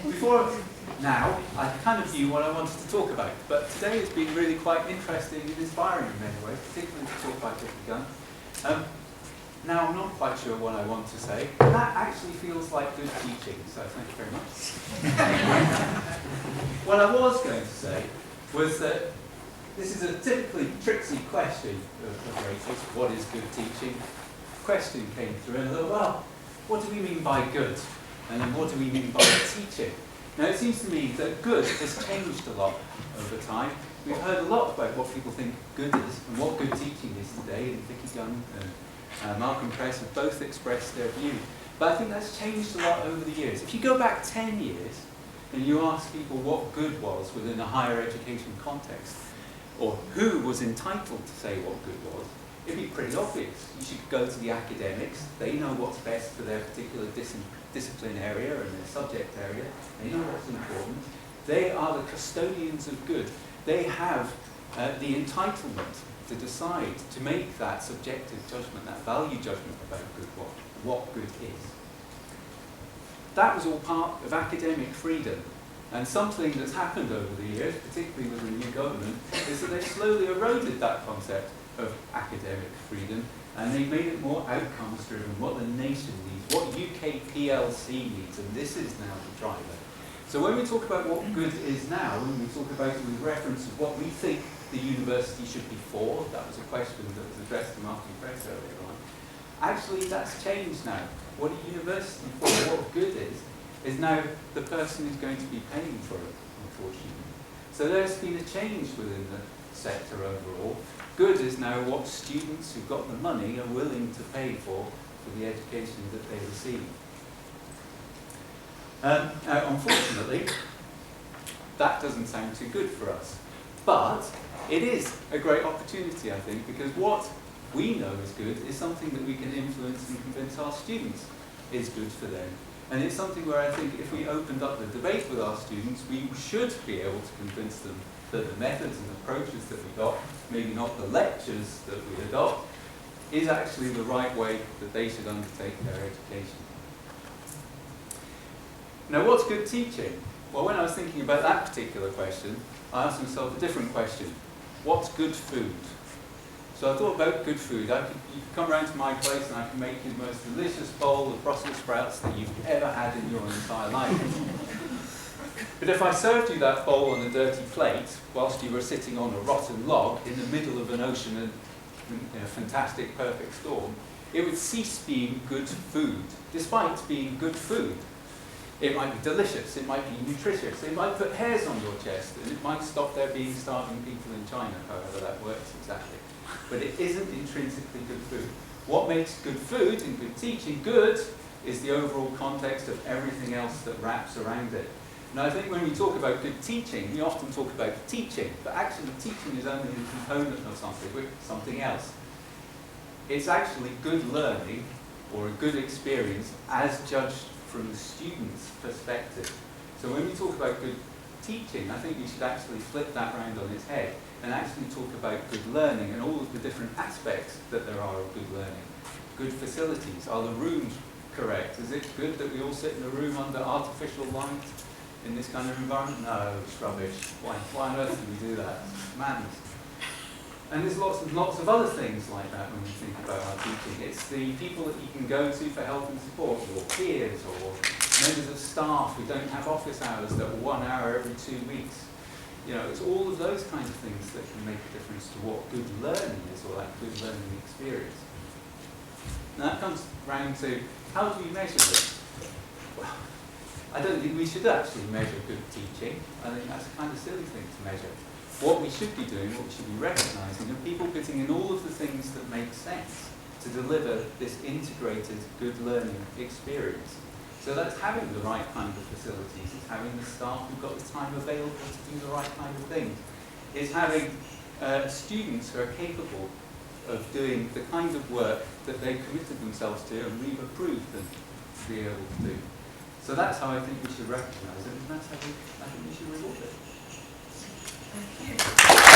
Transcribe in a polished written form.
Before now, I kind of knew what I wanted to talk about, but today has been really quite interesting and inspiring in many ways, particularly to talk about Good Begun. Now, I'm not quite sure what I want to say. That actually feels like good teaching, so thank you very much. What I was going to say was that this is a typically tricksy question of Rachel's, what is good teaching? The question came through and I thought, well, what do we mean by good? And then what do we mean by teaching? Now, it seems to me that good has changed a lot over time. We've heard a lot about what people think good is and what good teaching is today, and Vicky Gunn and Malcolm Press have both expressed their view. But I think that's changed a lot over the years. If you go back 10 years and you ask people what good was within a higher education context, or who was entitled to say what good was, it'd be pretty obvious. You should go to the academics. They know what's best for their particular discipline area and their subject area. They know what's important. They are the custodians of good. They have the entitlement to decide, to make that subjective judgment, that value judgment about good, what good is. That was all part of academic freedom. And something that's happened over the years, particularly with the new government, is that they've slowly eroded that concept of academic freedom, and they've made it more outcomes driven, what the nation needs, what UK PLC needs, and this is now the driver. So when we talk about what good is now, when we talk about it with reference to what we think the university should be for, that was a question that was addressed to Malcolm Press earlier on, actually that's changed now. What a university for, what good is now the person who's going to be paying for it, unfortunately. So there's been a change within the sector overall. Good is now what students who've got the money are willing to pay for the education that they receive. Unfortunately, that doesn't sound too good for us. But it is a great opportunity, I think, because what we know is good is something that we can influence and convince our students is good for them. And it's something where I think if we opened up the debate with our students, we should be able to convince them that the methods and approaches that we got, maybe not the lectures that we adopt, is actually the right way that they should undertake their education. Now, what's good teaching? Well, when I was thinking about that particular question, I asked myself a different question. What's good food? So I thought about good food. You could come around to my place and I can make you the most delicious bowl of Brussels sprouts that you've ever had in your entire life. But if I served you that bowl on a dirty plate, whilst you were sitting on a rotten log in the middle of an ocean in a fantastic, perfect storm, it would cease being good food, despite being good food. It might be delicious, it might be nutritious, it might put hairs on your chest, and it might stop there being starving people in China, however that works exactly. But it isn't intrinsically good food. What makes good food and good teaching good is the overall context of everything else that wraps around it. And I think when we talk about good teaching, we often talk about teaching, but actually teaching is only a component of something else. It's actually good learning or a good experience as judged from the student's perspective. So when we talk about good teaching, I think we should actually flip that round on its head and actually talk about good learning and all of the different aspects that there are of good learning. Good facilities. Are the rooms correct? Is it good that we all sit in a room under artificial light in this kind of environment? No, it's rubbish. Why on earth do we do that? It's madness. And there's lots of other things like that when we think about our teaching. It's the people that you can go to for help and support, or peers, or members of staff who don't have office hours that are 1 hour every 2 weeks. You know, it's all of those kinds of things that can make a difference to what good learning is, or that good learning experience. Now that comes round to, how do we measure this? Well, I don't think we should actually measure good teaching. I think that's a kind of silly thing to measure. What we should be doing, what we should be recognising, are people putting in all of the things that make sense to deliver this integrated good learning experience. So that's having the right kind of facilities, it's having the staff who've got the time available to do the right kind of things. It's having students who are capable of doing the kind of work that they've committed themselves to and we've approved them to be able to do. So that's how I think we should recognise it, and that's how I think we should reward it. Thank you.